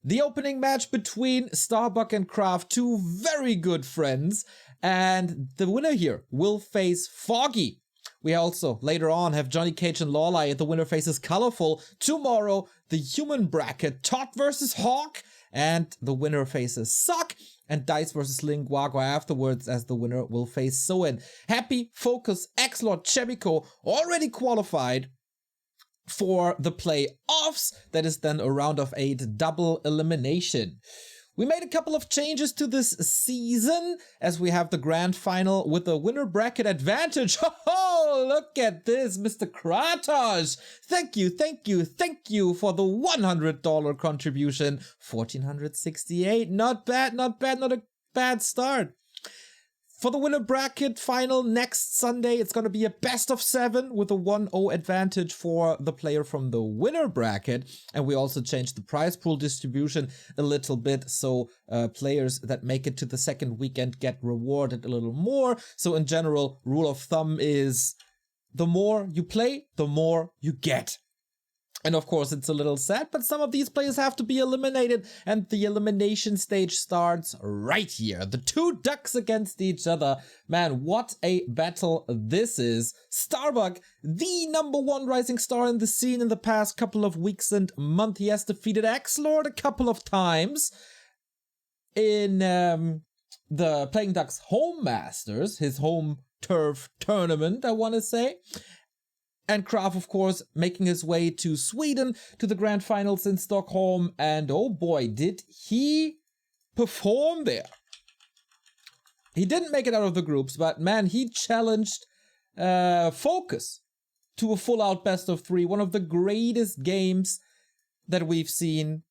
The opening match between Starbuck and KraV, two very good friends. And the winner here will face Foggy. We also, later on, have Johnny Cage and Lawley. The winner faces Colorful. Tomorrow, the human bracket, Todd versus Hawk. And the winner faces Suck. And Dice versus Linguagua afterwards, as the winner will face Soen. Happy, Focus, X-Lord, Chemico already qualified for the playoffs. That is then a round of 8 double elimination. We made a couple of changes to this season, as we have the grand final with the winner bracket advantage. Oh, look at this, Mr. Kratos. Thank you for the $100 contribution. 1,468, not bad, not a bad start. For the winner bracket final next Sunday, it's going to be a best of 7 with a 1-0 advantage for the player from the winner bracket. And we also changed the prize pool distribution a little bit, so players that make it to the second weekend get rewarded a little more. So in general, rule of thumb is the more you play, the more you get. And of course, it's a little sad, but some of these players have to be eliminated, and the elimination stage starts right here. The two ducks against each other. Man, what a battle this is. Starbuck, the #1 rising star in the scene in the past couple of weeks and month. He has defeated X-Lord a couple of times in the Playing Ducks Home Masters, his home turf tournament, I want to say. And KraV, of course, making his way to Sweden to the grand finals in Stockholm. And oh boy, did he perform there. He didn't make it out of the groups, but man, he challenged Focus to a full-out best-of-3. One of the greatest games that we've seen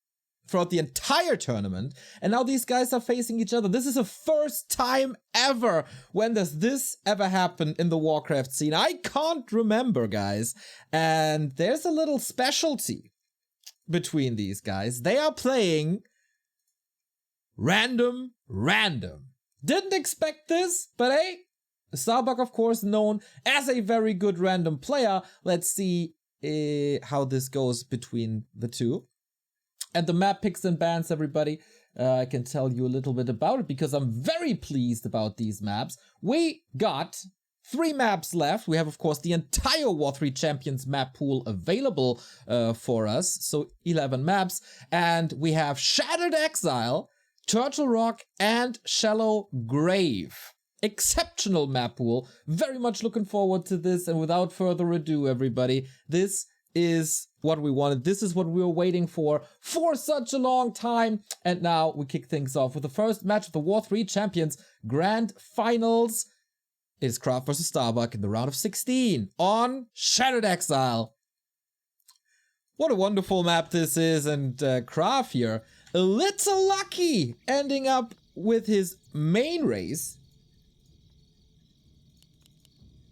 throughout the entire tournament. And now these guys are facing each other. This is the first time ever. When does this ever happen in the Warcraft scene? I can't remember, guys. And there's a little specialty between these guys. They are playing random. Didn't expect this, but hey, Starbuck, of course, known as a very good random player. Let's see how this goes between the two. And the map picks and bans, everybody. I can tell you a little bit about it because I'm very pleased about these maps. We got 3 maps left. We have, of course, the entire W3Champions map pool available for us. So 11 maps. And we have Shattered Exile, Turtle Rock, and Shallow Grave. Exceptional map pool. Very much looking forward to this. And without further ado, everybody, this is what we wanted. This is what we were waiting for such a long time. And now we kick things off with the first match of the W3Champions Grand Finals. It is KraV versus Starbuck in the round of 16 on Shattered Exile. What a wonderful map this is, and KraV here, a little lucky, ending up with his main race.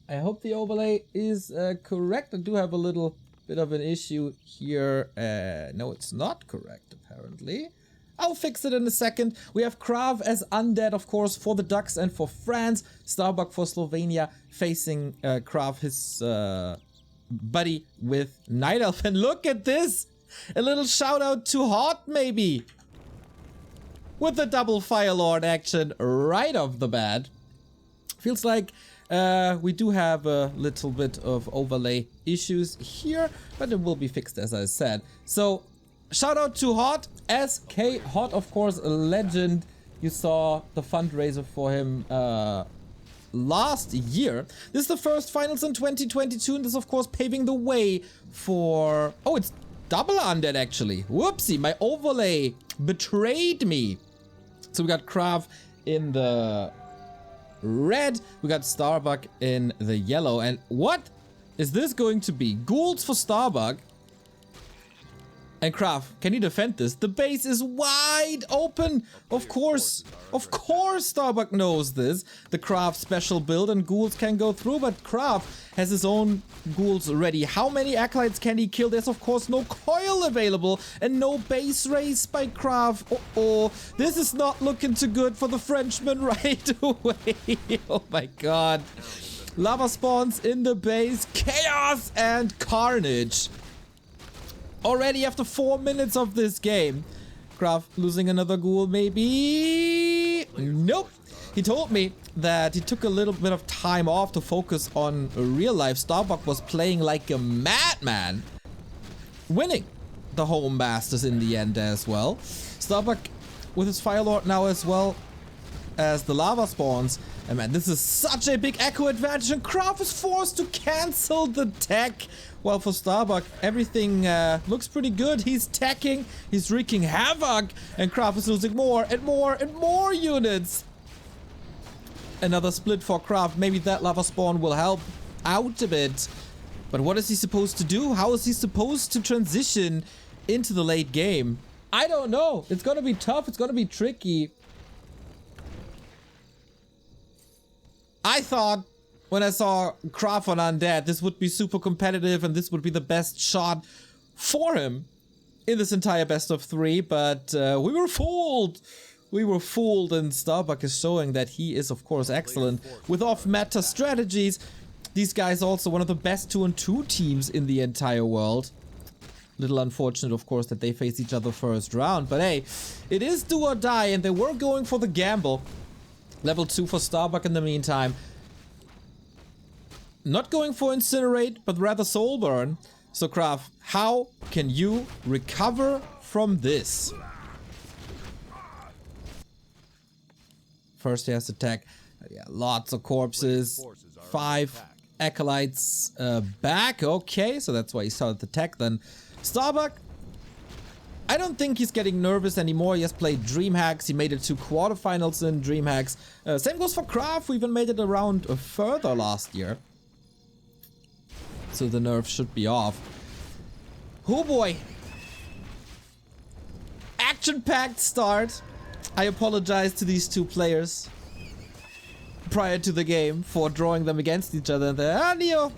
I hope the overlay is correct. I do have a little bit of an issue here. No, it's not correct, apparently. I'll fix it in a second. We have KraV as Undead, of course, for the Ducks and for France. Starbuck for Slovenia, facing KraV, his buddy with Night Elf. And look at this! A little shout out to Hot, maybe! With the double Fire Lord action right off the bat. Feels like we do have a little bit of overlay issues here, but it will be fixed, as I said. So, shout out to Hot, SK Hot, of course, a legend. You saw the fundraiser for him last year. This is the first finals in 2022, and this is, of course, paving the way for... Oh, it's double Undead, actually. Whoopsie, my overlay betrayed me. So we got KraV in the red, we got Starbuck in the yellow. And what is this going to be? Ghouls for Starbuck. And KraV, can you defend this? The base is wide open. Of course, Starbuck knows this. The KraV special build, and ghouls can go through, but KraV has his own ghouls ready. How many acolytes can he kill? There's, of course, no coil available and no base race by KraV. Oh, this is not looking too good for the Frenchman right away. Oh my god. Lava spawns in the base. Chaos and carnage. Already after 4 minutes of this game, KraV losing another ghoul, maybe? Nope. He told me that he took a little bit of time off to focus on real life. Starbuck was playing like a madman, winning the home masters in the end as well. Starbuck with his Fire Lord now as well as the lava spawns. And man, this is such a big echo advantage, and KraV is forced to cancel the tech. Well, for Starbuck, everything looks pretty good. He's teching, he's wreaking havoc, and KraV is losing more and more and more units. Another split for KraV. Maybe that lava spawn will help out a bit. But what is he supposed to do? How is he supposed to transition into the late game? I don't know. It's gonna be tough. It's gonna be tricky. I thought when I saw KraV on Undead, this would be super competitive and this would be the best shot for him in this entire best of 3, but we were fooled. We were fooled, and Starbuck is showing that he is, of course, excellent with off-meta strategies. These guys are also one of the best 2-on-2 teams in the entire world. Little unfortunate, of course, that they face each other first round, but hey, it is do or die, and they were going for the gamble. Level 2 for Starbuck in the meantime. Not going for Incinerate, but rather Soul Burn. So KraV, how can you recover from this? First he has to attack. Yeah, lots of corpses. 5 acolytes back. Okay, so that's why he started the tech then. Starbuck, I don't think he's getting nervous anymore. He has played DreamHacks. He made it to quarterfinals in DreamHacks. Same goes for KraV. We even made it around further last year. So the nerves should be off. Oh boy. Action-packed start. I apologize to these two players prior to the game for drawing them against each other. And they're, Neo,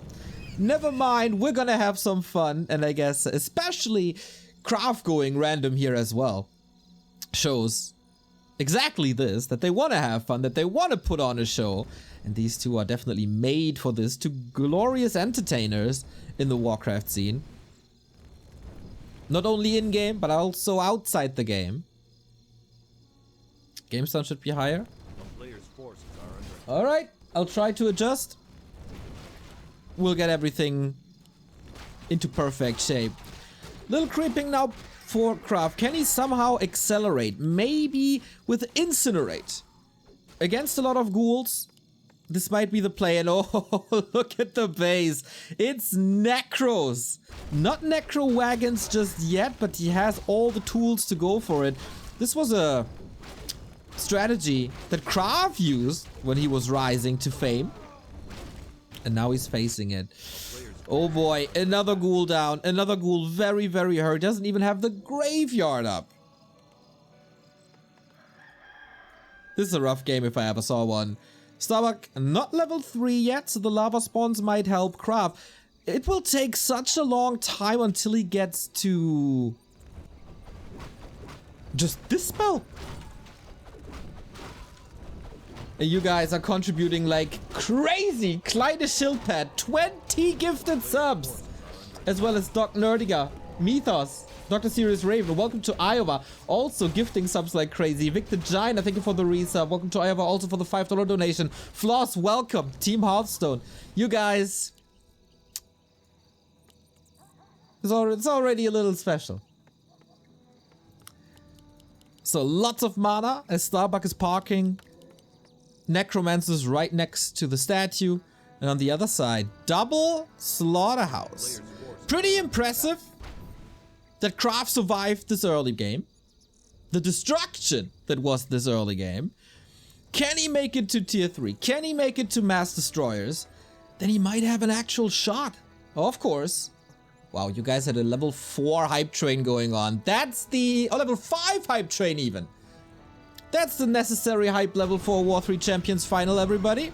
never mind, we're gonna have some fun. And I guess especially KraV going random here as well shows exactly this, that they want to have fun, that they want to put on a show. And these two are definitely made for this, two glorious entertainers in the Warcraft scene. Not only in-game, but also outside the game. Game stun should be higher. Alright, I'll try to adjust. We'll get everything into perfect shape. Little creeping now for KraV. Can he somehow accelerate? Maybe with Incinerate. Against a lot of ghouls, this might be the play. And oh, look at the base. It's Necros. Not Necro Wagons just yet, but he has all the tools to go for it. This was a strategy that KraV used when he was rising to fame. And now he's facing it. Oh boy, another ghoul down. Another ghoul very, very hurt. Doesn't even have the graveyard up. This is a rough game if I ever saw one. Starbuck not level 3 yet, so the lava spawns might help KraV. It will take such a long time until he gets to just this spell. You guys are contributing like crazy. Kleine Schildpad, 20 gifted subs. As well as Doc Nerdiger, Mythos, Dr. Sirius Raven, welcome to Iowa. Also gifting subs like crazy. Victor Giant, thank you for the resub. Welcome to Iowa, also for the $5 donation. Floss, welcome. Team Hearthstone. You guys, it's already a little special. So lots of mana as Starbuck is parking. Necromancers right next to the statue. And on the other side, double slaughterhouse. Pretty impressive that KraV survived this early game. The destruction that was this early game. Can he make it to tier 3? Can he make it to mass destroyers? Then he might have an actual shot. Of course. Wow, you guys had a level 4 hype train going on. That's the... oh, level 5 hype train even. That's the necessary hype level for W3Champions final, everybody.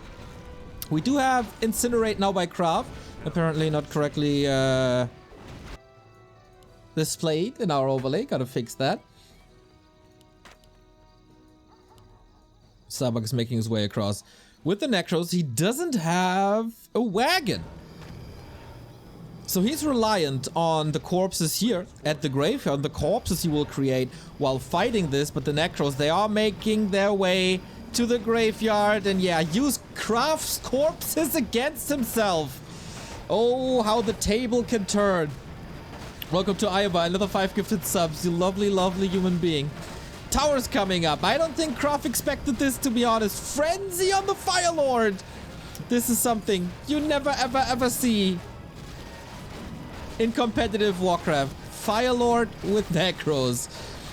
We do have Incinerate now by KraV. Apparently not correctly displayed in our overlay. Gotta fix that. Starbuck is making his way across. With the Necros, he doesn't have a wagon. So he's reliant on the corpses here at the graveyard, the corpses he will create while fighting this, but the Necros, they are making their way to the graveyard, and yeah, use KraV's corpses against himself. Oh, how the table can turn. Welcome to Iva, another 5 gifted subs, you lovely, lovely human being. Tower's coming up. I don't think KraV expected this, to be honest. Frenzy on the Fire Lord. This is something you never, ever, ever see in competitive Warcraft. Fire Lord with Necros.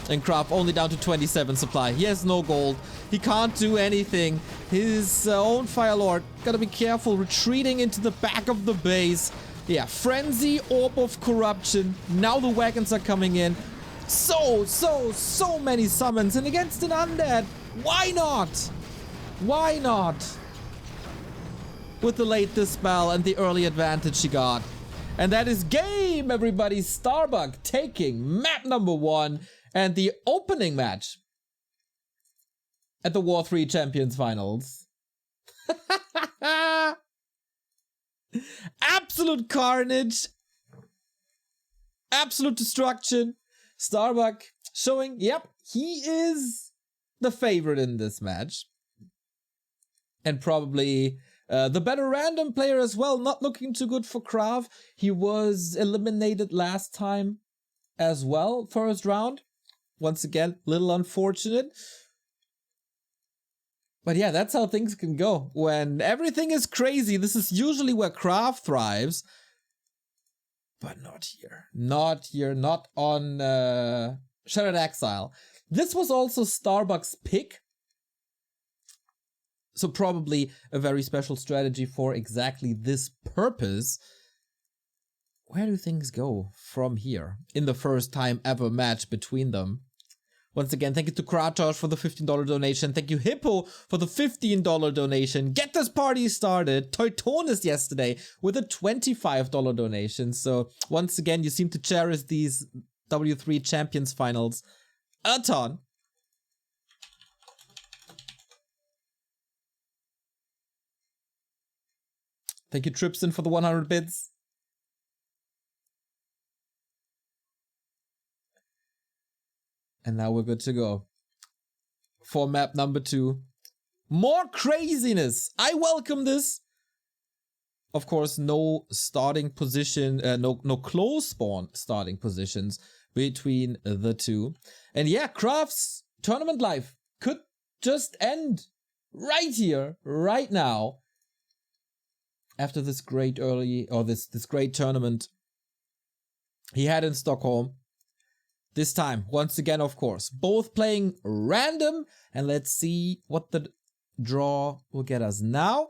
And KraV only down to 27 supply. He has no gold. He can't do anything. His own Fire Lord, gotta be careful, retreating into the back of the base. Yeah, Frenzy, Orb of Corruption. Now the wagons are coming in. So many summons. And against an undead, why not? Why not? With the late dispel and the early advantage she got. And that is game, everybody. Starbuck taking map number 1 and the opening match at the W3Champions finals. Absolute carnage. Absolute destruction. Starbuck showing, yep, he is the favorite in this match. And probably the better random player as well. Not looking too good for KraV. He was eliminated last time as well, first round. Once again, little unfortunate. But yeah, that's how things can go. When everything is crazy, this is usually where KraV thrives. But not here. Not here. Not on Shattered Exile. This was also Starbuck's pick. So probably a very special strategy for exactly this purpose. Where do things go from here in the first time ever match between them? Once again, thank you to Kratos for the $15 donation. Thank you, Hippo, for the $15 donation. Get this party started. Teutonis yesterday with a $25 donation. So once again, you seem to cherish these W3Champions finals a ton. Thank you, Tripson, for the 100 bits. And now we're good to go for map number 2. More craziness. I welcome this. Of course, no starting position, no close spawn starting positions between the two. And yeah, KraV's tournament life could just end right here, right now. After this great early, or this great tournament he had in Stockholm. This time, once again, of course, both playing random, and let's see what the draw will get us now.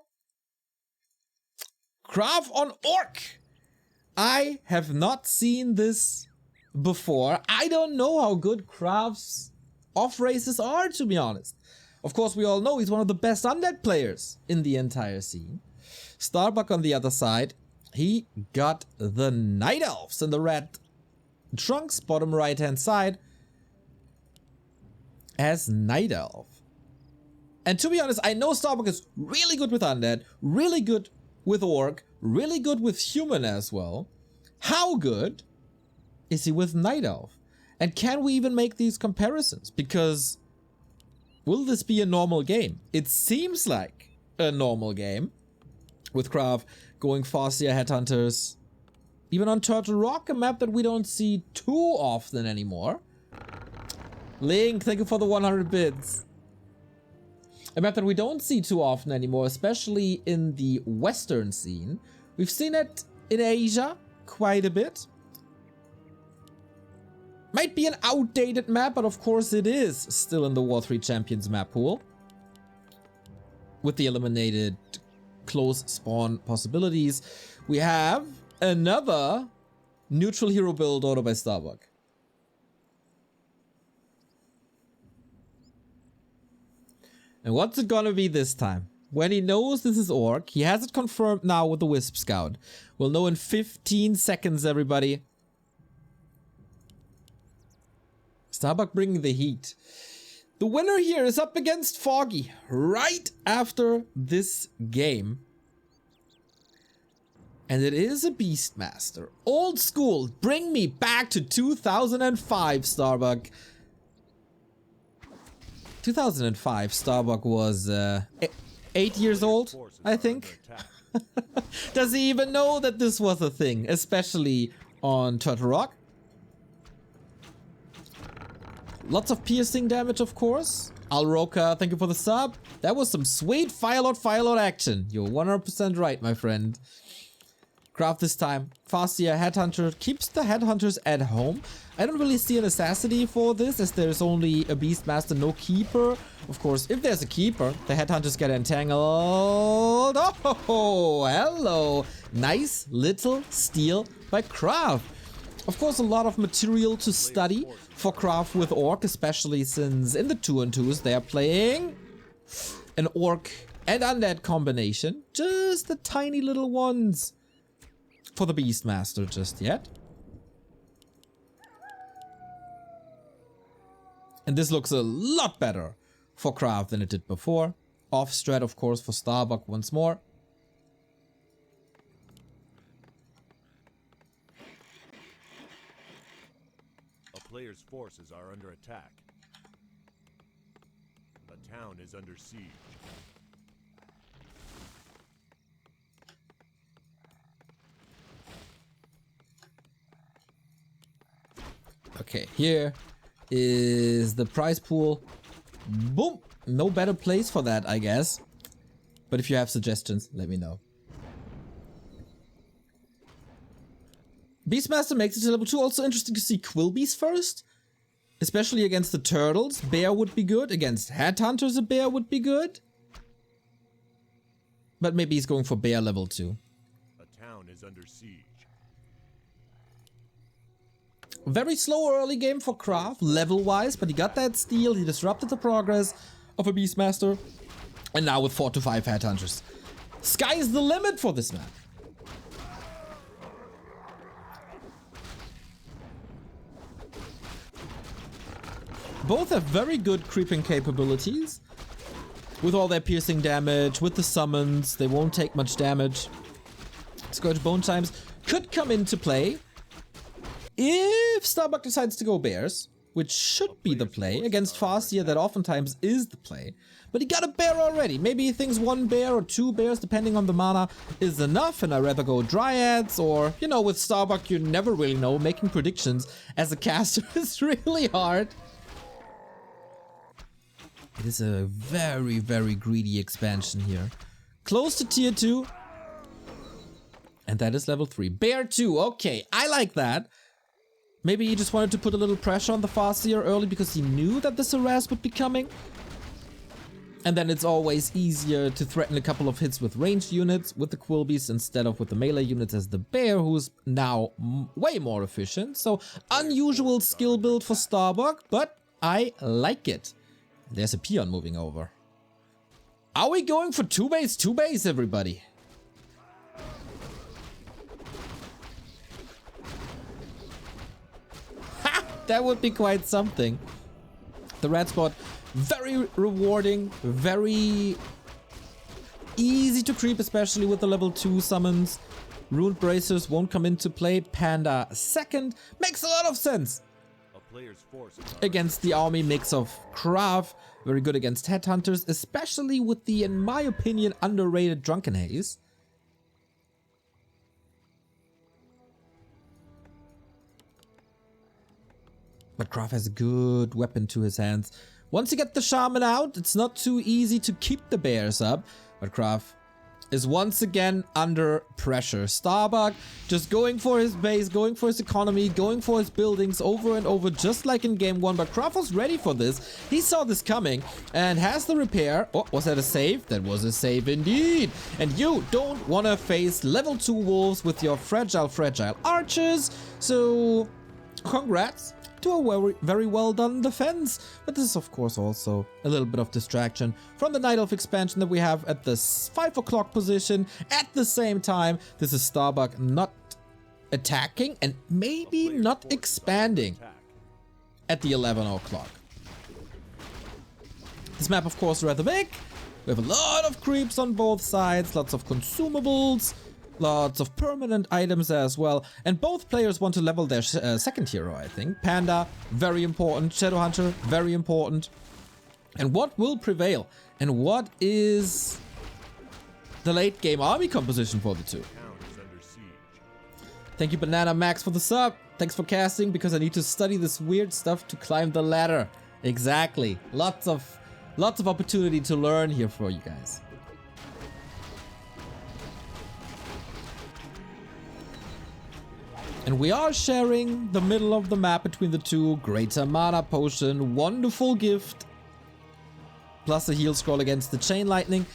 KraV on Orc. I have not seen this before. I don't know how good KraV's off races are, to be honest. Of course, we all know he's one of the best undead players in the entire scene. Starbuck on the other side, he got the Night Elves in the red trunks, bottom right hand side, as Night Elf. And to be honest, I know Starbuck is really good with undead, really good with orc, really good with human as well. How good is he with Night Elf? And can we even make these comparisons? Because will this be a normal game? It seems like a normal game with KraV going Farseer Headhunters. Even on Turtle Rock, a map that we don't see too often anymore. Link, thank you for the 100 bits. A map that we don't see too often anymore, especially in the Western scene. We've seen it in Asia quite a bit. Might be an outdated map, but of course it is still in the W3Champions map pool. With the eliminated close spawn possibilities, we have another neutral hero build ordered by Starbuck. And what's it gonna be this time? When he knows this is Orc, he has it confirmed now with the Wisp Scout. We'll know in 15 seconds, everybody. Starbuck bringing the heat. The winner here is up against Foggy right after this game. And it is a Beastmaster. Old school. Bring me back to 2005, Starbuck. 2005, Starbuck was 8 years old, I think. Does he even know that this was a thing? Especially on Turtle Rock. Lots of piercing damage, of course. Alroka, thank you for the sub. That was some sweet Firelord action. You're 100% right, my friend. KraV this time. Farseer Headhunter keeps the Headhunters at home. I don't really see a necessity for this, as there's only a Beastmaster, no Keeper. Of course, if there's a Keeper, the Headhunters get entangled. Oh, hello. Nice little steal by KraV. Of course, a lot of material to study for KraV with Orc, especially since in the 2-on-2s they are playing an Orc and Undead combination. Just the tiny little ones for the Beastmaster just yet. And this looks a lot better for KraV than it did before. Off strat, of course, for Starbuck once more. Players' forces are under attack. The town is under siege. Okay, here is the prize pool. Boom! No better place for that, I guess. But if you have suggestions, let me know. Beastmaster makes it to level 2. Also interesting to see Quilbies first. Especially against the turtles. Bear would be good. Against Headhunters, a bear would be good. But maybe he's going for bear level 2. A town is under siege. Very slow early game for KraV, level-wise. But he got that steal. He disrupted the progress of a Beastmaster. And now with 4 to 5 Headhunters. Sky's the limit for this map. Both have very good creeping capabilities. With all their piercing damage, with the summons, they won't take much damage. Scourge Bone Chimes could come into play if Starbuck decides to go bears, which should be the play. Against Farseer, that oftentimes is the play. But he got a bear already. Maybe he thinks 1 bear or 2 bears, depending on the mana, is enough, and I'd rather go Dryads, or, you know, with Starbuck, you never really know. Making predictions as a caster is really hard. It is a very, very greedy expansion here. Close to tier 2. And that is level 3. Bear 2, okay, I like that. Maybe he just wanted to put a little pressure on the Farseer early because he knew that this harass would be coming. And then it's always easier to threaten a couple of hits with ranged units with the Quilbies instead of with the melee units as the bear, who's now way more efficient. So unusual skill build for Starbuck, but I like it. There's a peon moving over. Are we going for 2 base, everybody? Ha! That would be quite something. The red spot, very rewarding, very easy to creep, especially with the level 2 summons. Rune Bracers won't come into play. Panda second. Makes a lot of sense. Against the army mix of KraV, very good against Headhunters, especially with the, in my opinion, underrated Drunken Haze. But KraV has a good weapon to his hands. Once you get the Shaman out, it's not too easy to keep the bears up. But KraV is once again under pressure. Starbuck just going for his base, going for his economy, going for his buildings over and over, just like in game 1. But KraV was ready for this. He saw this coming and has the repair. Oh, was that a save? That was a save indeed. And you don't want to face level 2 wolves with your fragile archers. So congrats to a very well done defense. But this is of course also a little bit of distraction from the Night Elf expansion that we have at the 5 o'clock position. At the same time, this is Starbuck not attacking and maybe not expanding at the 11 o'clock. This map of course rather big. We have a lot of creeps on both sides, lots of consumables, Lots of permanent items as well. And both players want to level their second hero, I think. Panda, very important. Shadowhunter, very important. And what will prevail? And what is the late game army composition for the two? Thank you, Banana Max, for the sub. Thanks for casting, because I need to study this weird stuff to climb the ladder. Exactly. Lots of opportunity to learn here for you guys. And we are sharing the middle of the map between the two. Greater mana potion, wonderful gift. Plus a heal scroll against the chain lightning.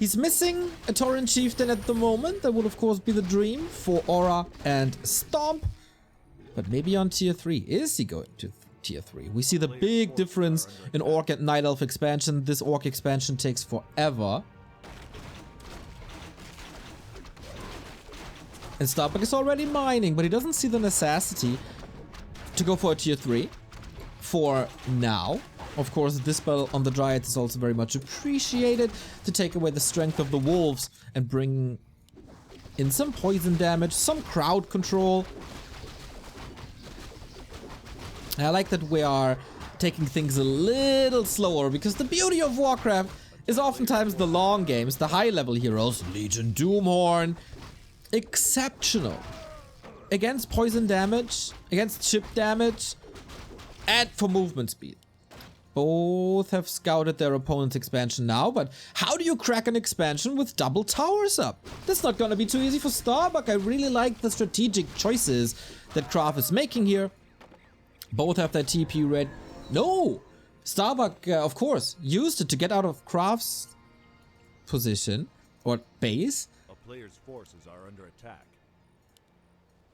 He's missing a Tauren Chieftain at the moment. That would of course be the dream for Aura and Stomp. But maybe on tier 3. Is he going to tier 3? We see the big difference in Orc and Night Elf expansion. This Orc expansion takes forever. And Starbuck is already mining, but he doesn't see the necessity to go for a tier 3 for now. Of course, this spell on the Dryads is also very much appreciated to take away the strength of the wolves and bring in some poison damage, some crowd control. And I like that we are taking things a little slower, because the beauty of Warcraft is oftentimes the long games, the high level heroes, Legion Doomhorn, exceptional against poison damage, against chip damage, and for movement speed. Both have scouted their opponent's expansion now, but how do you crack an expansion with double towers up? That's not gonna be too easy for Starbuck. I really like the strategic choices that KraV is making here. Both have their TP red. No! Starbuck, of course, used it to get out of KraV's position, or base. Players' forces are under attack.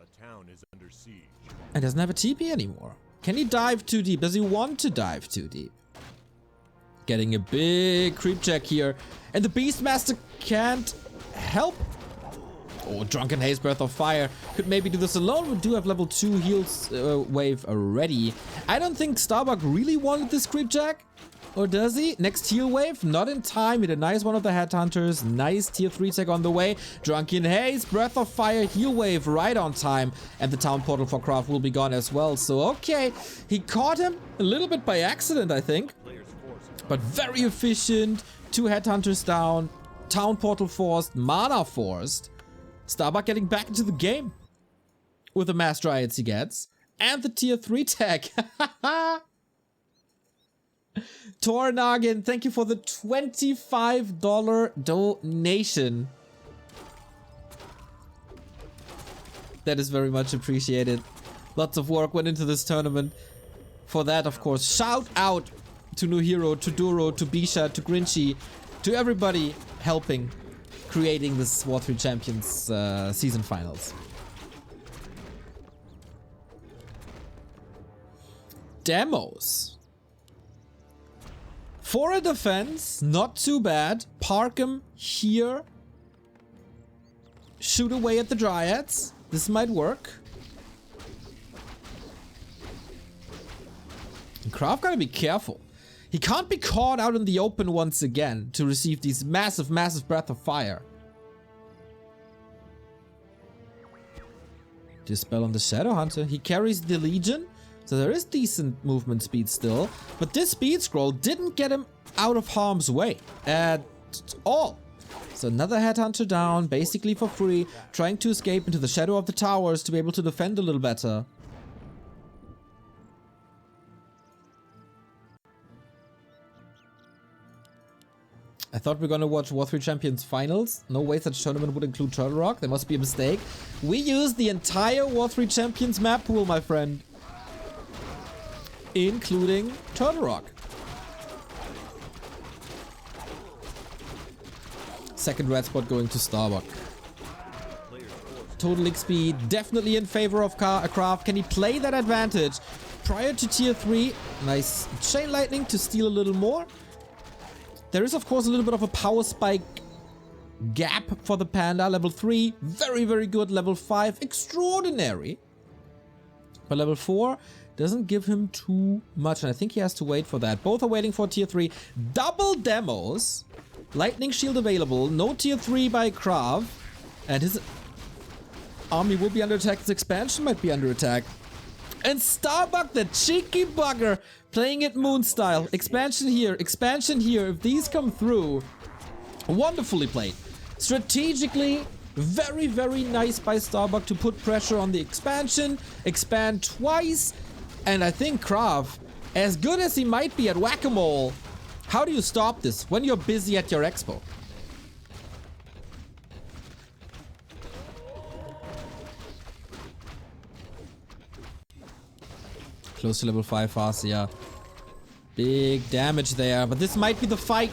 A town is under siege. And doesn't have a TP anymore. Can he dive too deep? Does he want to dive too deep? Getting a big creep check here. And the Beastmaster can't help. Oh, Drunken Haze, Breath of Fire. Could maybe do this alone. We do have level 2 heals wave already. I don't think Starbuck really wanted this creep check. Or does he? Next heal wave, not in time. He denies one of the headhunters. Nice tier 3 tech on the way. Drunken Haze, Breath of Fire, heal wave right on time. And the town portal for KraV will be gone as well. So okay, he caught him a little bit by accident, I think. But very efficient. 2 headhunters down. Town portal forced, mana forced. Starbuck getting back into the game. With the mass dryads he gets. And the tier 3 tech. Tornagin, thank you for the $25 donation. That is very much appreciated. Lots of work went into this tournament. For that, of course, shout out to New Hero, to Duro, to Bisha, to Grinchy, to everybody helping creating this W3Champions season finals. Demos. For a defense, not too bad. Park him here. Shoot away at the Dryads. This might work. And KraV gotta be careful. He can't be caught out in the open once again to receive these massive, massive Breath of Fire. Dispel on the Shadowhunter. He carries the Legion. So there is decent movement speed still, but this speed scroll didn't get him out of harm's way at all. So another headhunter down, basically for free, trying to escape into the shadow of the towers to be able to defend a little better. I thought we were gonna watch W3Champions finals. No way such tournament would include Turtle Rock. There must be a mistake. We used the entire W3Champions map pool, my friend. Including Turtle Rock. Second red spot going to Starbuck. Total XP definitely in favor of KraV. Can he play that advantage prior to tier 3? Nice chain lightning to steal a little more. There is of course a little bit of a power spike gap for the Panda. Level 3, very, very good. Level 5, extraordinary. But level 4 doesn't give him too much, and I think he has to wait for that. Both are waiting for tier 3. Double demos. Lightning shield available. No tier 3 by KraV. And his army will be under attack. Its expansion might be under attack. And Starbuck, the cheeky bugger, playing it moon style. Expansion here, expansion here. If these come through, wonderfully played. Strategically, very, very nice by Starbuck to put pressure on the expansion. Expand twice. And I think KraV, as good as he might be at whack-a-mole, how do you stop this when you're busy at your expo? Close to level 5 fast, yeah. Big damage there, but this might be the fight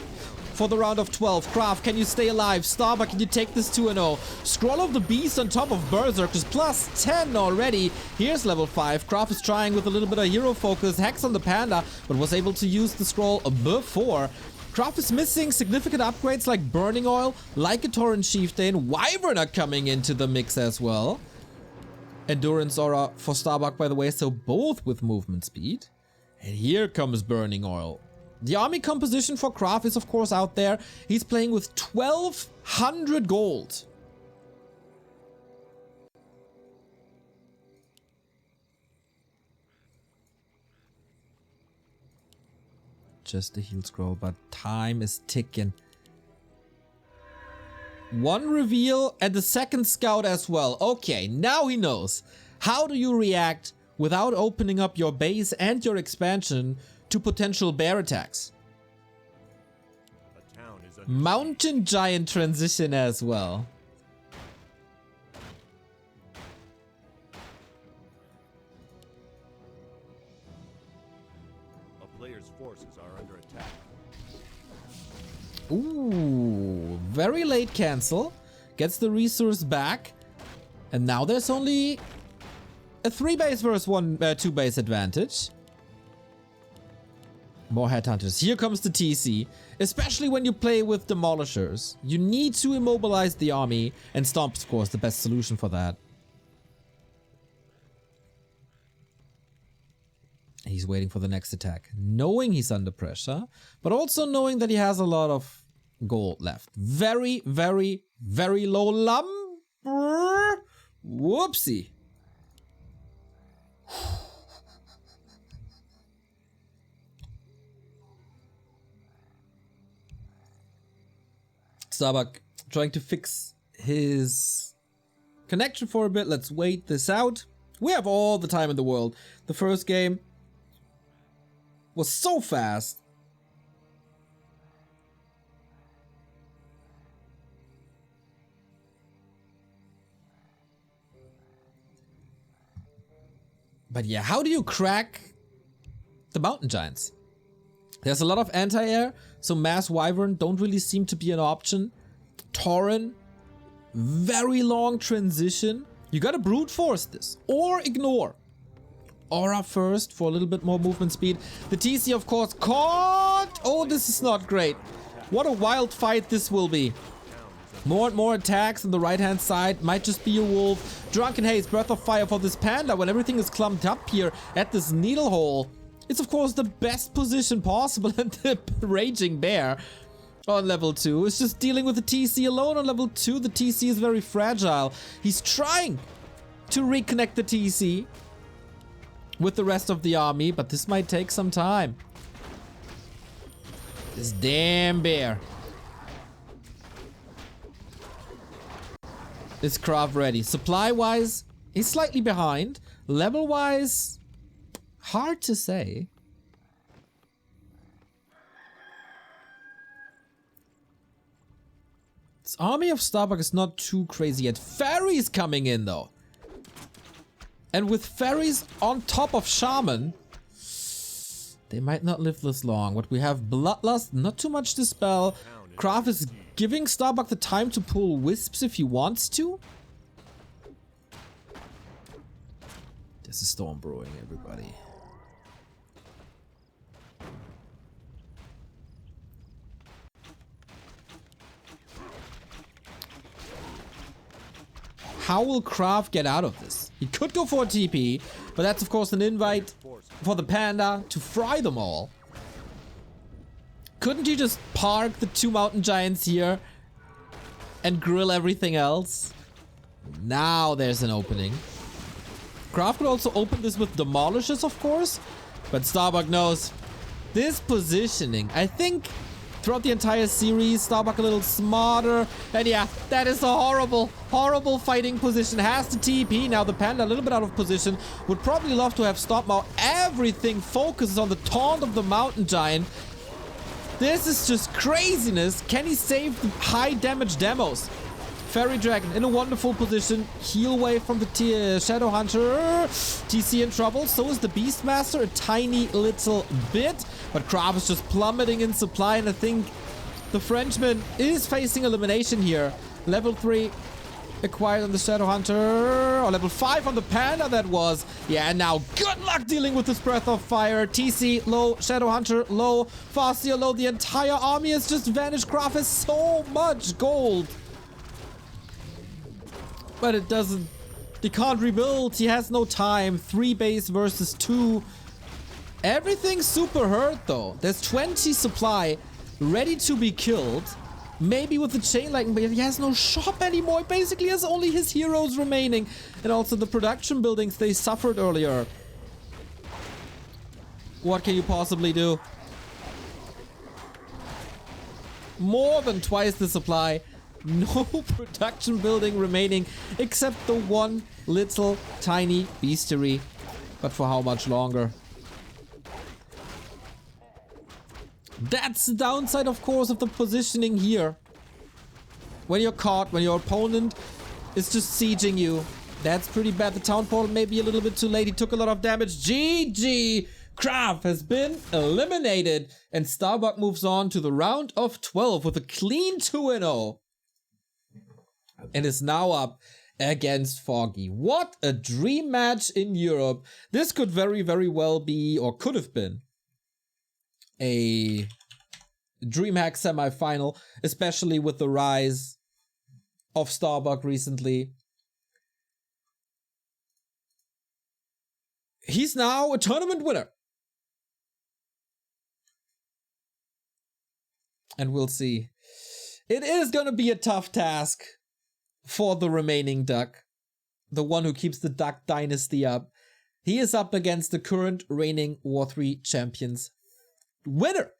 for the round of 12. KraV, can you stay alive? Starbuck, can you take this 2-0? Scroll of the Beast on top of Berserkers, plus 10 already. Here's level 5. KraV is trying with a little bit of hero focus. Hex on the Panda, but was able to use the scroll before. KraV is missing significant upgrades like Burning Oil, like a Torrent Chieftain. Wyvern are coming into the mix as well. Endurance Aura for Starbuck, by the way, so both with movement speed. And here comes Burning Oil. The army composition for KraV is of course out there. He's playing with 1200 gold. Just a heal scroll, but time is ticking. One reveal and the second scout as well. Okay, now he knows. How do you react without opening up your base and your expansion to potential bear attacks? Mountain Giant transition as well. A player's forces are under attack. Ooh, very late cancel. Gets the resource back. And now there's only a 3 base versus 2 base advantage. More headhunters. Here comes the TC. Especially when you play with demolishers. You need to immobilize the army. And Stomp, of course, the best solution for that. He's waiting for the next attack. Knowing he's under pressure. But also knowing that he has a lot of gold left. Very, very, very low lumber. Whoopsie. Starbuck trying to fix his connection for a bit. Let's wait this out. We have all the time in the world. The first game was so fast. But yeah, how do you crack the mountain giants? There's a lot of anti-air, so Mass Wyvern don't really seem to be an option. Tauren, very long transition. You gotta brute force this, or ignore. Aura first for a little bit more movement speed. The TC, of course, caught! Oh, this is not great. What a wild fight this will be. More and more attacks on the right-hand side. Might just be a wolf. Drunken Haze, Breath of Fire for this panda when everything is clumped up here at this needle hole. It's of course the best position possible, and the Raging Bear on level 2 is just dealing with the TC alone on level 2. The TC is very fragile. He's trying to reconnect the TC with the rest of the army, but this might take some time. This damn bear. Is KraV ready? Supply-wise, he's slightly behind. Level-wise, hard to say. This army of Starbuck is not too crazy yet. Fairies coming in though. And with fairies on top of Shaman, they might not live this long. But we have Bloodlust, not too much to spell. KraV is giving Starbuck the time to pull Wisps if he wants to. There's a storm brewing, everybody. How will KraV get out of this? He could go for a TP, but that's of course an invite for the panda to fry them all. Couldn't you just park the 2 mountain giants here and grill everything else? Now there's an opening. KraV could also open this with demolishes, of course, but Starbuck knows this positioning. I think throughout the entire series, Starbuck a little smarter. And yeah, that is a horrible, horrible fighting position. Has the TP. Now the Panda a little bit out of position. Would probably love to have Stomp Now. Everything focuses on the taunt of the Mountain Giant. This is just craziness. Can he save the high damage demos? Fairy Dragon in a wonderful position. Heal wave from the Shadow Hunter. TC in trouble. So is the Beastmaster a tiny little bit. But KraV is just plummeting in supply. And I think the Frenchman is facing elimination here. Level 3 acquired on the Shadow Hunter. Or level 5 on the Panda that was. Yeah, now good luck dealing with this Breath of Fire. TC low. Shadow Hunter low. Farseer low. The entire army has just vanished. KraV has so much gold. But it doesn't... He can't rebuild. He has no time. 3 base versus 2. Everything's super hurt though. There's 20 supply ready to be killed. Maybe with the chain lightning, but he has no shop anymore. He basically has only his heroes remaining. And also the production buildings they suffered earlier. What can you possibly do? More than twice the supply. No production building remaining except the one little tiny beastery. But for how much longer? That's the downside, of course, of the positioning here. When you're caught, when your opponent is just sieging you. That's pretty bad. The town portal may be a little bit too late. He took a lot of damage. GG! KraV has been eliminated. And Starbuck moves on to the round of 12 with a clean 2-0. And is now up against Foggy. What a dream match in Europe. This could very, very well be, or could have been, a DreamHack semi-final, especially with the rise of Starbuck recently. He's now a tournament winner. And we'll see. It is going to be a tough task for the remaining Duck. The one who keeps the Duck dynasty up. He is up against the current reigning War3Champions winner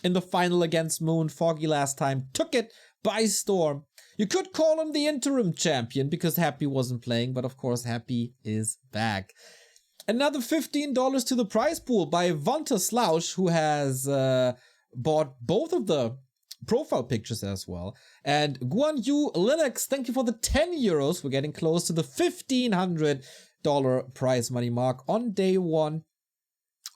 in the final against Moon. Foggy last time took it by storm. You could call him the interim champion because Happy wasn't playing, but of course Happy is back. Another $15 to the prize pool by Vonta Slouch, who has bought both of the profile pictures as well. And Guan Yu Linux, thank you for the 10 euros. We're getting close to the $1,500 prize money mark on day one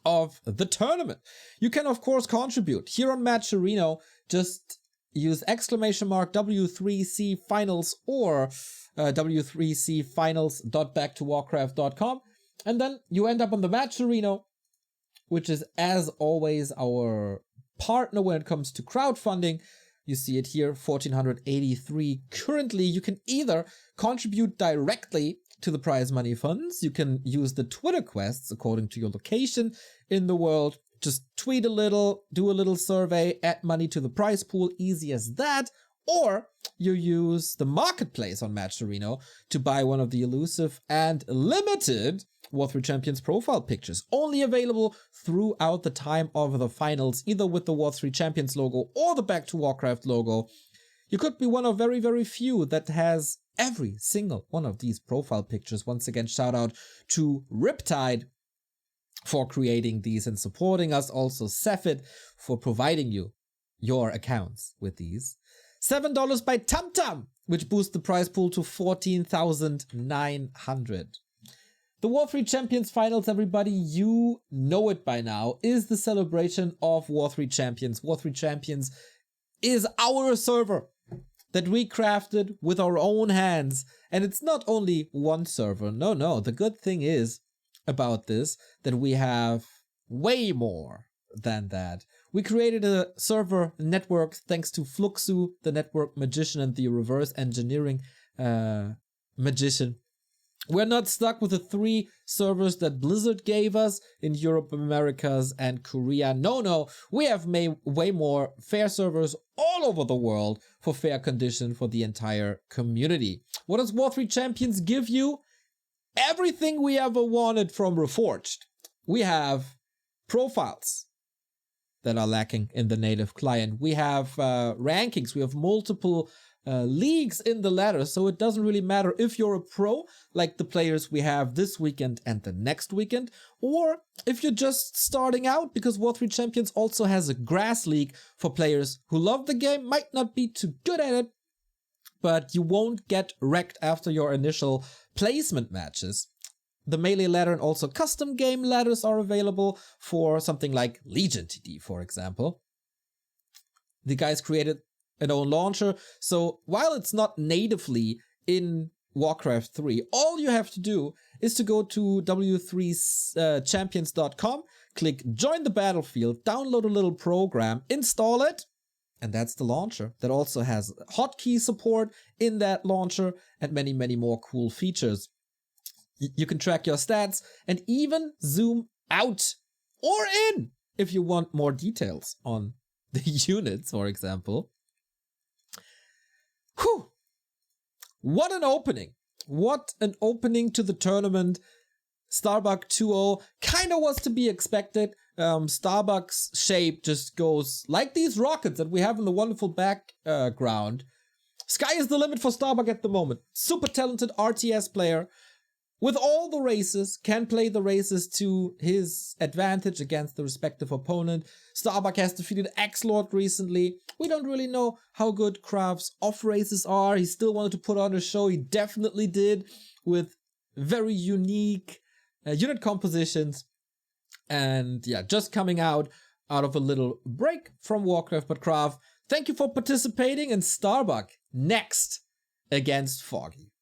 of the tournament. You can of course contribute here on Matcherino. Just use !W3C finals or W3C finals.backtowarcraft.com, and then you end up on the Matcherino, which is as always our partner when it comes to crowdfunding. You see it here, 1,483 currently. You can either contribute directly to the prize money funds. You can use the Twitter quests according to your location in the world. Just tweet a little, do a little survey, add money to the prize pool, easy as that. Or you use the marketplace on Matcherino to buy one of the elusive and limited War3Champions profile pictures, only available throughout the time of the finals, either with the War3Champions logo or the Back to Warcraft logo. You could be one of very, very few that has every single one of these profile pictures. Once again, shout out to Riptide for creating these and supporting us. Also, Cephid for providing you your accounts with these. $7 by TumTum, which boosts the prize pool to 14,900. The War3Champions finals, everybody, you know it by now, is the celebration of War3Champions. War3Champions is our server that we crafted with our own hands. And it's not only one server. No. The good thing is about this that we have way more than that. We created a server network thanks to Fluxu, the network magician and the reverse engineering magician. We're not stuck with the 3 servers that Blizzard gave us in Europe, Americas, and Korea. No. We have made way more fair servers all over the world for fair condition for the entire community. What does W3Champions give you? Everything we ever wanted from Reforged. We have profiles that are lacking in the native client. We have rankings. We have multiple leagues in the ladder, so it doesn't really matter if you're a pro, like the players we have this weekend and the next weekend, or if you're just starting out, because W3Champions also has a grass league for players who love the game, might not be too good at it, but you won't get wrecked after your initial placement matches. The melee ladder and also custom game ladders are available for something like Legion TD, for example. The guys created an own launcher, so while it's not natively in Warcraft 3, all you have to do is to go to W3Champions.com, click Join the Battlefield, download a little program, install it, and that's the launcher. That also has hotkey support in that launcher and many, many more cool features. You can track your stats and even zoom out or in if you want more details on the units, for example. Whew! What an opening! What an opening to the tournament. Starbuck 2-0 kind of was to be expected. Starbuck's shape just goes like these rockets that we have in the wonderful background. Sky is the limit for Starbuck at the moment. Super talented RTS player. With all the races, can play the races to his advantage against the respective opponent. Starbuck has defeated X-Lord recently. We don't really know how good KraV's off races are. He still wanted to put on a show. He definitely did, with very unique unit compositions. And yeah, just coming out of a little break from Warcraft. But KraV, thank you for participating, and Starbuck next against Foggy.